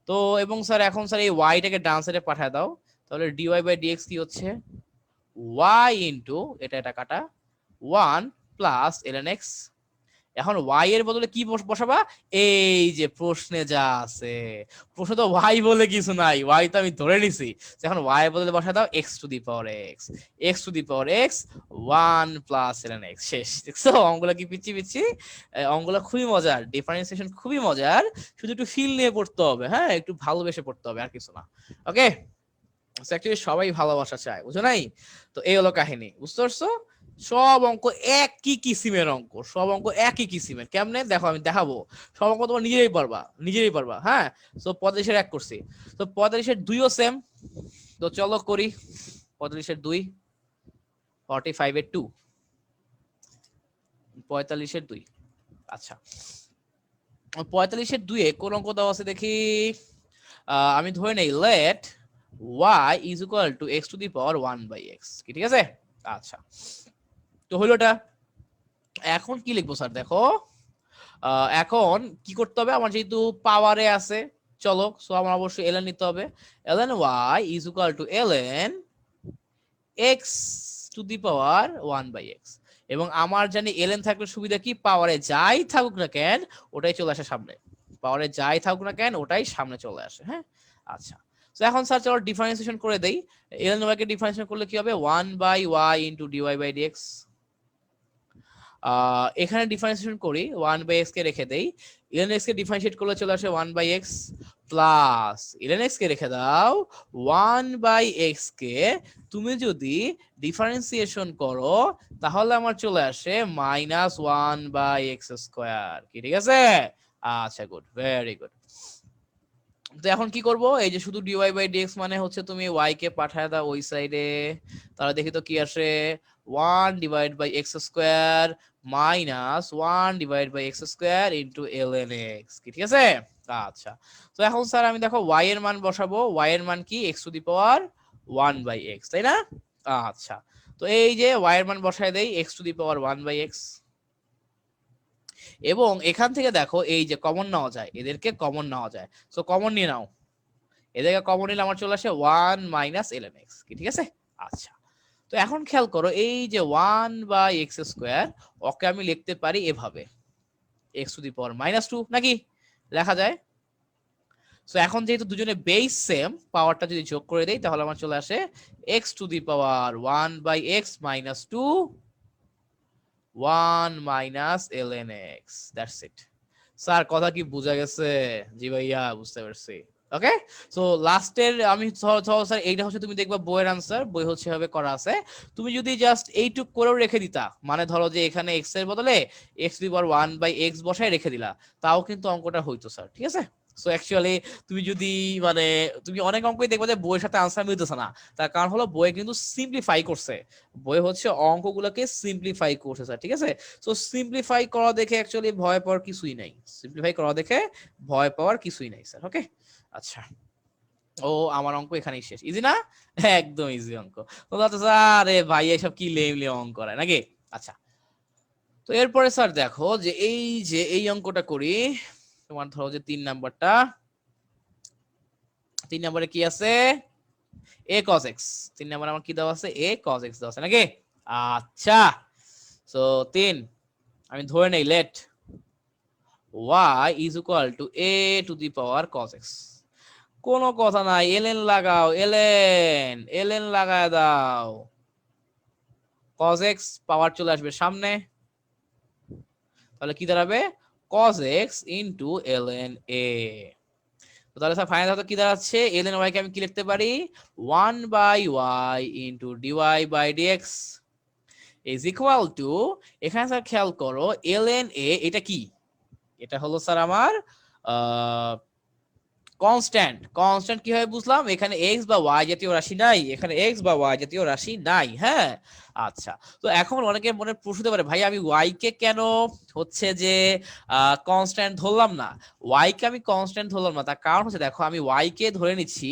তো এবং স্যার এখন স্যার এই y টাকে ডান সাইডে পাঠিয়ে দাও, তাহলে dy বাই dx কি হচ্ছে, y ইনটু এটা এটা কাটা 1 প্লাস ln x। এখন y এর বদলে কি বসাবা, এই যে প্রশ্নে যা আছে, প্রশ্ন তো y বলে কিছু নাই, y তো আমি ধরে নিছি। এখন y এর বদলে বসা দাও x to the power x, x to the power x 1 plus ln x। শেষ। দেখছো অঙ্কগুলো কি পিচ্ছি পিচ্ছি? অঙ্কগুলো খুবই মজার, ডিফারেন্সিয়েশন খুবই মজার, শুধু একটু ফিল নিয়ে পড়তে হবে, হ্যাঁ একটু ভালোবেসে পড়তে হবে, আর কিছু না। ওকে, অ্যাকচুয়ালি সবাই ভালোবাসা চায়, বুঝো নাই? তো এই হলো কাহিনী, বুঝতে পারছো? সব অঙ্ক একই কিসিমের অঙ্ক, সব অঙ্ক একই কিসিমের। কেমনে দেখো, আমি দেখাবো। সব অঙ্ক তোমার নিজেরাই পারবা, নিজেরাই পারবা। হ্যাঁ, তো 45-এর 1 করছি, তো 45-এর 2ও সেম। তো চলো করি। 45-এর 2, 45-এর 2, 45-এর 2। আচ্ছা, 45-এর 2-এ কোন অঙ্ক দেওয়া আছে দেখি। আমি ধরে নেই late y is equal to x to the power 1/x। কি ঠিক আছে? আচ্ছা, তো হলো এটা। এখন কি লিখবো স্যার দেখো, এখন কি করতে হবে, আমার যেহেতু পাওয়ারে আছে, চলো সো আমার অবশ্যই ln নিতে হবে। ln y is equal to ln x to the power 1/x। এবং আমার জানি ln থাকলে সুবিধা কি, পাওয়ারে যাই থাকুক না কেন ওটাই চলে আসে সামনে, পাওয়ারে যাই থাকুক না কেন ওটাই সামনে চলে আসে। হ্যাঁ, আচ্ছা। তো এখন স্যার চলো ডিফারেন্সিয়েশন করে দেই। ln y কে ডিফারেন্সিয়েশন করলে কি হবে, 1/y into dy by dx। এখানে ডিফারেন্সিয়েশন করি, 1/x কে রেখে দেই, ln x কে ডিফারেন্সিয়েট করলে চলে আসে 1/x প্লাস ln x কে রেখে দাও, 1/x কে তুমি যদি ডিফারেন্সিয়েশন করো তাহলে আমার চলে আসে -1/x স্কয়ার। কি ঠিক আছে? আচ্ছা, গুড, ভেরি গুড। তো এখন কি করব, এই যে শুধু dy বাই dx মানে হচ্ছে তুমি y কে পাঠায় দাও ওই সাইডে, তাহলে দেখি তো কি আসে, 1 divide by x square minus 1 divide by x square into ln x। কি ঠিক আছে? আচ্ছা, তো এখন স্যার আমি দেখো y এর মান বসাবো, y এর মান কি, x to the power 1/x, তাই না? আচ্ছা, তো এই যে y এর মান বসায় দেই, x to the power 1/x। এবং এখান থেকে দেখো এই যে কমন নেওয়া যায়, এদেরকে কমন নেওয়া যায়, সো কমন নিয়ে নাও, এদেরকে কমন নিলে আমার চলে আসে 1 মাইনাস ln x। কি ঠিক আছে? আচ্ছা, তো এখন খেয়াল করো এই যে 1/x স্কয়ার, ওকে আমি লিখতে পারি এভাবে, x টু দি পাওয়ার -2, নাকি লেখা যায়? সো এখন যেহেতু দুজনে বেস সেম, পাওয়ারটা যদি যোগ করে দেই তাহলে আমার চলে আসে x to the power 1/x minus 2 1 minus ln x, that's it. Sir কথা কি বোঝা গেছে? জি ভাইয়া বুঝতে পারছি। ওকে, সো লাস্টের আমি স্যার এইটা হচ্ছে তুমি দেখবা বইয়ের আনসার, বই হচ্ছে ভাবে করা আছে। তুমি যদি জাস্ট এইটুক করেও রেখে দিতা, মানে ধরো যে এখানে x এর বদলে x to the power 1/x বসায় রেখে দিলা, তাও কিন্তু অঙ্কটা হইতো স্যার, ঠিক আছে। সো অ্যাকচুয়ালি তুমি যদি মানে তুমি অনেক অঙ্কই দেখবা যে বইয়ের সাথে আনসার মিলতেছে না, তার কারণ হলো বই কিন্তু সিম্পলিফাই করছে, বই হচ্ছে অঙ্কগুলোকে সিম্পলিফাই করছে স্যার, ঠিক আছে। সো সিম্পলিফাই করা দেখে অ্যাকচুয়ালি ভয় পাওয়ার কিছুই নাই, সিম্পলিফাই করা দেখে ভয় পাওয়ার কিছুই নাই স্যার। ওকে, আচ্ছা। ও আমার অঙ্ক এখানেই শেষ, ইজি না? একদম ইজি অঙ্ক। তো স্যার এ ভাই এসব কি লেম লেম অঙ্ক করে নাকি? আচ্ছা, তো এরপরে স্যার দেখো যে এই অঙ্কটা করি। তোমার ধরো যে 3 নাম্বারটা, 3 নাম্বারে কি আছে? a cos x। 3 নাম্বার আমার কি দেওয়া আছে? a cos x দেওয়া আছে নাকি? আচ্ছা, সো 3 আমি ধরে নেই late y is equal to a to the power cos x। কোনো কথা নাই, ln লাগাও, ln লাগায় দাও, cos x পাওয়ার চলে আসবে সামনে, তাহলে কি দাঁড়াবে? cos x into ln a। তো তাহলে স্যার ফাইনাল কি দাঁড়াচ্ছে? ln y কে আমি কি লিখতে পারি? 1/y into dy by dx is equal to, এখানে স্যার খেয়াল করো ln a এটা কি? এটা হলো স্যার আমার কনস্ট্যান্ট। কনস্ট্যান্ট কিভাবে বুঝলাম? এখানে এক্স বা ওয়াই জাতীয় রাশি নাই, এখানে এক্স বা ওয়াই জাতীয় রাশি নাই। হ্যাঁ, আচ্ছা। তো এখন অনেকের মনে প্রশ্ন হতে পারে, ভাই আমি ওয়াই কে কেন হচ্ছে যে কনস্ট্যান্ট ধরলাম না, ওয়াই কে আমি কনস্ট্যান্ট ধরলাম না, তার কারণ হচ্ছে দেখো আমি ওয়াই কে ধরে নিচ্ছি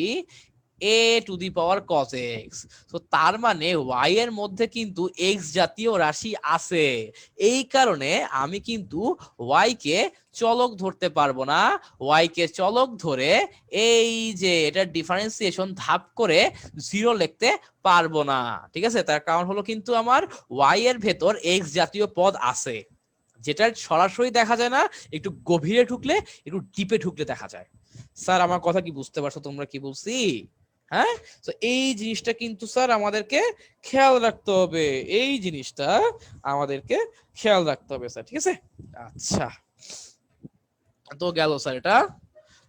a to the power cos x। তো তার মানে y এর মধ্যে কিন্তু x জাতীয় রাশি আছে, এই কারণে আমি কিন্তু y কে চলক ধরতে পারবো না। y কে চলক ধরে এই যে এটা ডিফারেন্সিয়েশন ধাপ করে 0 লিখতে পারবো না, ঠিক আছে। তার কারণ হলো কিন্তু আমার y এর ভেতর x জাতীয় পদ আছে, যেটা সরাসরি দেখা যায় না, একটু গভীরে ঢুকলে, একটু ডিপে ঢুকলে দেখা যায়। স্যার আমার কথা কি বুঝতে পারছো তোমরা কি বলছি? হ্যাঁ, তো এই জিনিসটা কিন্তু স্যার আমাদেরকে খেয়াল রাখতে হবে, এই জিনিসটা আমাদেরকে খেয়াল রাখতে হবে স্যার, ঠিক আছে। আচ্ছা, তো গেল স্যার এটা।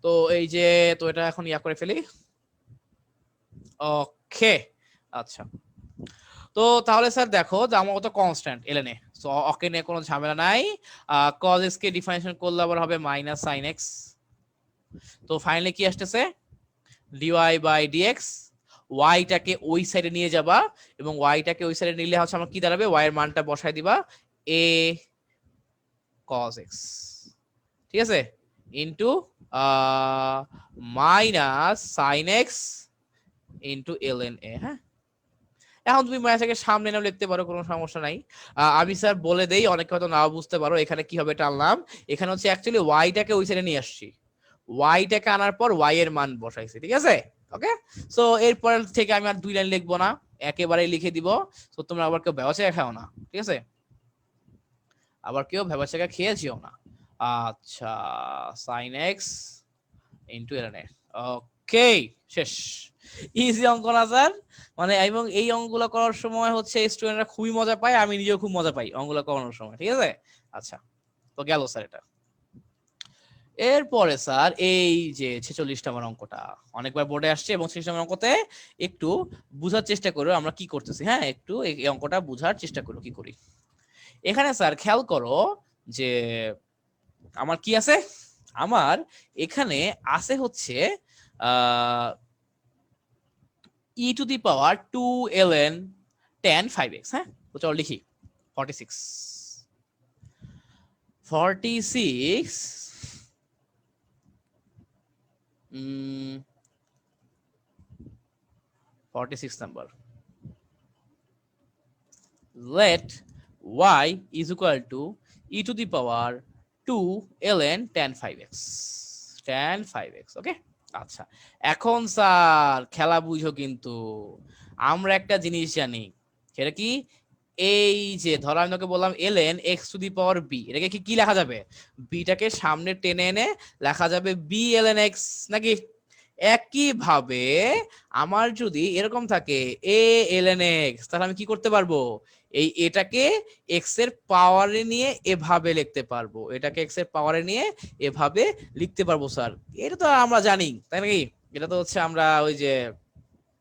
তো এই যে, তো এটা এখন ইয়া করে ফেলি। ওকে, আচ্ছা। তো তাহলে স্যার দেখো যে আমার কত কনস্ট্যান্ট ln এ, সো ওকে নিয়ে কোনো ঝামেলা নাই। cos x কে ডিফারেন্সিয়েশন করলে আবার হবে মাইনাস sin x। তো ফাইনালি কি আসতেছে? dy by dx। y টাকে ওই সাইডে নিয়ে যাবা, এবং y টাকে ওই সাইডে নিলে হচ্ছে আমার কি দাঁড়াবে? y এর মানটা বসায় দিবা a cos x, ঠিক আছে, into minus sin x into ln a। হ্যাঁ, এখন তুমি মাইনাসকে সামনে নাও লিখতে পারো, কোনো সমস্যা নাই। আমি স্যার বলে দেই, অনেকে হয়তো নাও বুঝতে পারো এখানে কিভাবে টানলাম। এখানে হচ্ছে অ্যাকচুয়ালি y টাকে ওই সাইডে নিয়ে আসছি, y টাকে আনার পর y এর মান বসাইছি, ঠিক আছে। ওকে, সো এরপর থেকে আমি আর 2 লাইন লিখবো না, একেবারে লিখে দিব। তো তোমরা আবার কেউ ভেবাচাকা খাও না, ঠিক আছে, আবার কেউ ভেবাচাকা খেয়েছিও না। আচ্ছা, sin x into ln x। ওকে, শেষ। ইজি অঙ্ক না স্যার? মানে এবং এই অঙ্কগুলো করার সময় হচ্ছে স্টুডেন্টরা খুবই মজা পায়, আমি নিজেও খুব মজা পাই অঙ্কগুলো করানোর সময়, ঠিক আছে। আচ্ছা, তো গেল স্যার এটা। এরপরে স্যার এই যে 46 নম্বর অঙ্কটা অনেকবার বোর্ডে আসছে, এবং 46 নম্বর অঙ্কতে একটু বুঝার চেষ্টা করো আমরা কি করতেছি। হ্যাঁ, একটু এই অঙ্কটা বুঝার চেষ্টা করো কি করি। এখানে স্যার খেয়াল করো যে আমার কি আছে, আমার এখানে আছে হচ্ছে e to the power 2 ln tan 5x। হ্যাঁ, তো চলো লিখি 46 46 46 number, let y is equal to e to the power 2 ln tan 5x, tan 5x। ওকে, আচ্ছা। এখন স্যার খেলা বুঝো কিন্তু, আমরা একটা জিনিস জানি, সেটা কি? এই যে ধরো আমি তোকে বললাম ln x to the power b, এটাকে কি লেখা যাবে? বিটাকে সামনে টেনে এনে লেখা যাবে b ln x নাকি? একই ভাবে আমার যদি এরকম থাকে a ln x, তাহলে আমি কি করতে পারবো? এই এটাকে x এর পাওয়ারে নিয়ে এভাবে লিখতে পারবো, এটাকে x এর পাওয়ারে নিয়ে এভাবে লিখতে পারবো স্যার। এটা তো আমরা জানি তাই নাকি? এটা তো হচ্ছে আমরা ওই যে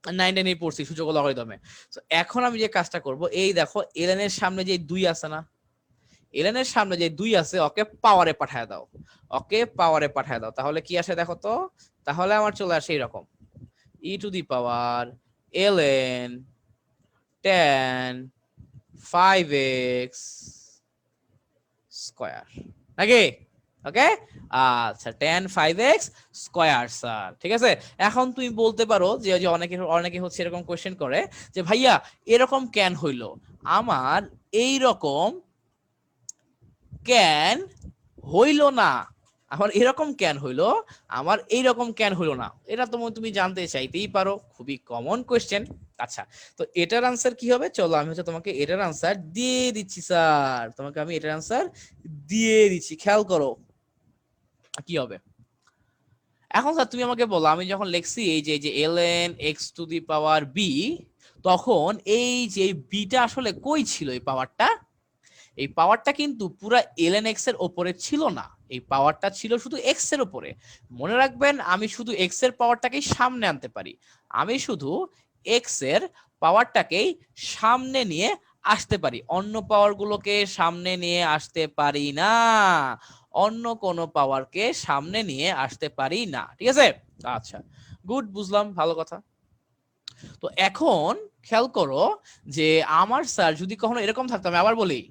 9 পড়ছি সূচক লগারিদমে। তো এখন আমি যে কাজটা করব, এই দেখো ln এর সামনে যে 2 আছে না, ln এর সামনে যে 2 আছে ওকে পাওয়ারে পাঠায় দাও, ওকে পাওয়ারে পাঠায় দাও, তাহলে কি আসে দেখো তো? তাহলে আমার চলে আসে এরকম e to the power ln tan 5x square নাকি? ওকে, আচ্ছা tan 5x স্কয়ার স্যার, ঠিক আছে। এখন তুমি বলতে পারো যে অনেকে অনেকে হচ্ছে এরকম কোশ্চেন করে যে ভাইয়া এরকম কেন হইলো, আমার এই রকম কেন হইলো না, আমার এরকম কেন হইলো, আমার এইরকম কেন হইলো না, এটা তো তুমি জানতে চাইতেই পারো, খুবই কমন কোশ্চেন। আচ্ছা, তো এটার আনসার কি হবে? চলো আমি হচ্ছে তোমাকে এটার আনসার দিয়ে দিচ্ছি স্যার, তোমাকে আমি এটার আনসার দিয়ে দিচ্ছি, খেয়াল করো কি হবে। এখন স্যার তুমি আমাকে বলো, আমি যখন লিখছি এই যে ln x to the power b, তখন এই যে বিটা আসলে কই ছিল? এই পাওয়ারটা, এই পাওয়ারটা কিন্তু পুরা ln x এর উপরে ছিল না, এই পাওয়ারটা ছিল শুধু x এর উপরে। মনে রাখবেন আমি শুধু x এর পাওয়ারটাকেই সামনে আনতে পারি, আমি শুধু x এর পাওয়ারটাকেই সামনে নিয়ে আসতে পারি, অন্য পাওয়ার গুলোকে সামনে নিয়ে আসতে পারি না, অন্য কোন পাওয়ারকে সামনে নিয়ে আসতে পারি না, ঠিক আছে। আচ্ছা গুড, বুঝলাম, ভালো কথা। তো এখন খেয়াল করো যে আমার স্যার যদি কখনো এরকম থাকতো, আমি আবার বলি,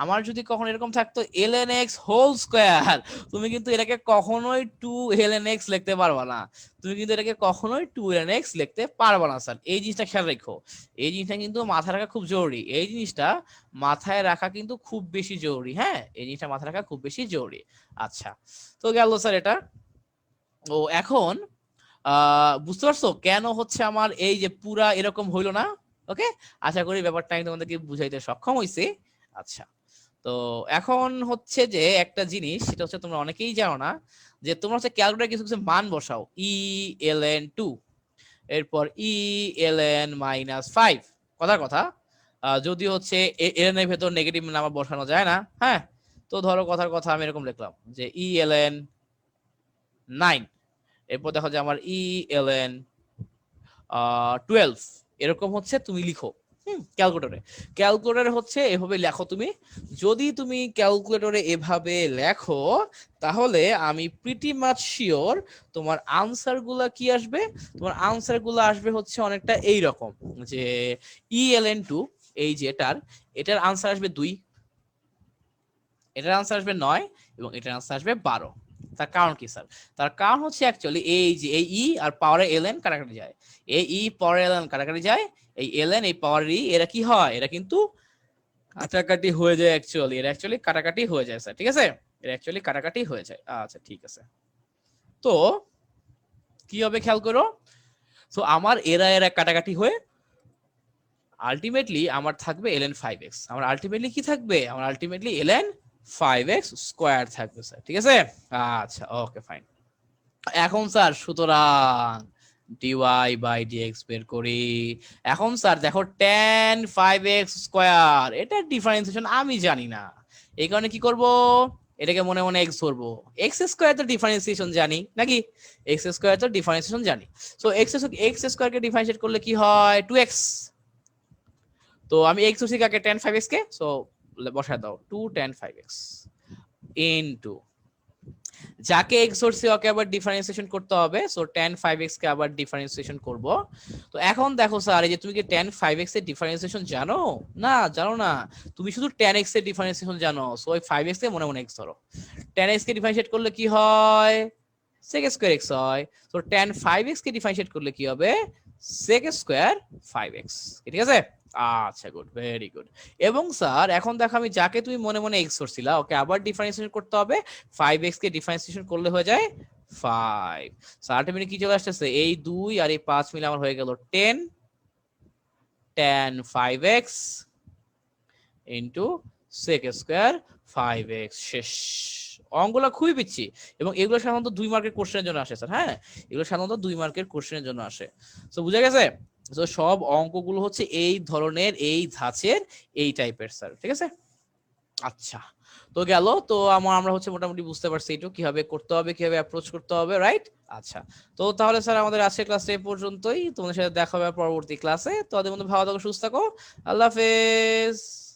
আমার যদি কখনো এরকম থাকতো ln x হোল স্কয়ার, তুমি কিন্তু এটাকে কখনোই 2 ln x লিখতে পারবা না, তুমি কিন্তু এটাকে কখনোই 2 ln x লিখতে পারবা না স্যার, এই জিনিসটা খেয়াল রাখো, এই জিনিসটা কিন্তু মাথায় রাখা খুব জরুরি, এই জিনিসটা মাথায় রাখা কিন্তু খুব বেশি জরুরি, হ্যাঁ এই জিনিসটা মাথায় রাখা খুব বেশি জরুরি। আচ্ছা, তো গেল স্যার এটা। ও এখন বুঝতে পারছো কেন হচ্ছে আমার এই যে পুরা এরকম হইলো না? ওকে, আশা করি ব্যাপারটা আমি তোমাদেরকে বুঝাইতে সক্ষম হইছি। আচ্ছা, তো এখন হচ্ছে যে একটা জিনিস, সেটা হচ্ছে তোমরা অনেকেই জানো না, যে তোমরা হচ্ছে ক্যালকুলেটরে কিছু কিছু মান বসাও, ln2, এরপর ln-5, কথার কথা, যদি হচ্ছে ln এর ভেতর নেগেটিভ নাম্বার বসানো যায় না, হ্যাঁ, তো ধরো কথার কথা আমি এরকম লিখলাম যে ln9, এরপর দেখো যে আমার ln 12, এরকম হচ্ছে তুমি লিখো ক্যালকুলেটরে, ক্যালকুলেটরে হচ্ছে এভাবে লেখো তুমি, যদি তুমি ক্যালকুলেটরে এভাবে লেখো তাহলে আমি প্রিটি মাচ শিওর তোমার আনসার গুলা কি আসবে, তোমার আনসার গুলা আসবে হচ্ছে অনেকটা এই রকম, যে ln2, এই যে এটার আনসার আসবে 2, এটার আনসার আসবে 9, এবং এটার আনসার আসবে 12। তার কারণ কি স্যার? তার কারণ হচ্ছে অ্যাকচুয়ালি এই যে এই ই আর পাওয়ারে ln কাটাকাটি যায়, এই ই পাওয়ারে ln কাটাকাটি যায়, এই ln এই পাওয়ার ই, এরা কি হয়? এরা কিন্তু কাটাকাটি হয়ে যায়, অ্যাকচুয়ালি এরা অ্যাকচুয়ালি কাটাকাটি হয়ে যায় স্যার, ঠিক আছে, এরা অ্যাকচুয়ালি কাটাকাটি হয়ে যায়। আচ্ছা ঠিক আছে, তো কি হবে খেয়াল করো, তো আমার এরা এরা কাটাকাটি হয়ে আলটিমেটলি আমার থাকবে ln 5x, আমার আলটিমেটলি কি থাকবে? আমার আলটিমেটলি ln 5x স্কয়ার থাকবে স্যার, ঠিক আছে। আচ্ছা ওকে ফাইন। এখন স্যার সুতরাং dy বাই dx বের করি। এখন স্যার দেখো tan 5x স্কয়ার, এটা ডিফারেন্সিয়েশন আমি জানি না, এই কারণে কি করব, এটাকে মনে মনে x ধরবো, x স্কয়ার তো ডিফারেন্সিয়েশন জানি নাকি, x স্কয়ার তো ডিফারেন্সিয়েশন জানি, সো x স্কয়ার কে ডিফারেন্সিয়েট করলে কি হয়? 2x, তো আমি x ধরছি কাকে? tan 5x কে, সো বসায় দাও 2 tan 5x ইনটু, যাকে x ধরছি ওকে আবার ডিফারেন্সিয়েশন করতে হবে, সো tan 5x কে আবার ডিফারেন্সিয়েশন করব। তো এখন দেখো স্যার, এই যে তুমি কি tan 5x এর ডিফারেন্সিয়েশন জানো? না জানো না, তুমি শুধু tan x এর ডিফারেন্সিয়েশন জানো, সো ওই 5x কে মনে মনে x ধরো, tan x কে ডিফারেন্সিয়েট করলে কি হয়? sec স্কয়ার x হয়, তো tan 5x কে ডিফারেন্সিয়েট করলে কি হবে? sec স্কয়ার 5x, ঠিক আছে। আচ্ছা গুড, ভেরি গুড। এবং স্যার এখন দেখো আমি যাকে তুমি মনে মনে x ধরছিলা ওকে আবার ডিফারেন্সিয়েশন করতে হবে, 5x কে ডিফারেন্সিয়েশন করলে হয়ে যায় 5, সো আলটিমেটলি কি চলে আসছে? এই 2 আর এই 5 মিলে আমার হয়ে গেল 10 tan 5x into sec square 5x শেষ। অঙ্কগুলো খুবই পিচ্ছি এবং এগুলো সাধারণত 2 মার্কের কোশ্চেনের জন্য আসে স্যার। হ্যাঁ, এগুলো সাধারণত 2 মার্কের কোশ্চেনের জন্য আসে। তো বুঝা গেছে? তো সব অঙ্কগুলো হচ্ছে এই ধরনের, এই ধাঁচের, এই টাইপের স্যার, ঠিক আছে? আচ্ছা, তো গেল তো আমরা হচ্ছে মোটামুটি বুঝতে পারছি একটু কিভাবে করতে হবে, কিভাবে অ্যাপ্রোচ করতে হবে, রাইট? আচ্ছা, তো তাহলে স্যার আমাদের আজকের ক্লাসটা এই পর্যন্তই। তোমাদের সাথে দেখা হবে পরবর্তী ক্লাসে। তো তাদের মধ্যে ভালো থাকো, সুস্থ থাকো। আল্লাহ হাফেজ।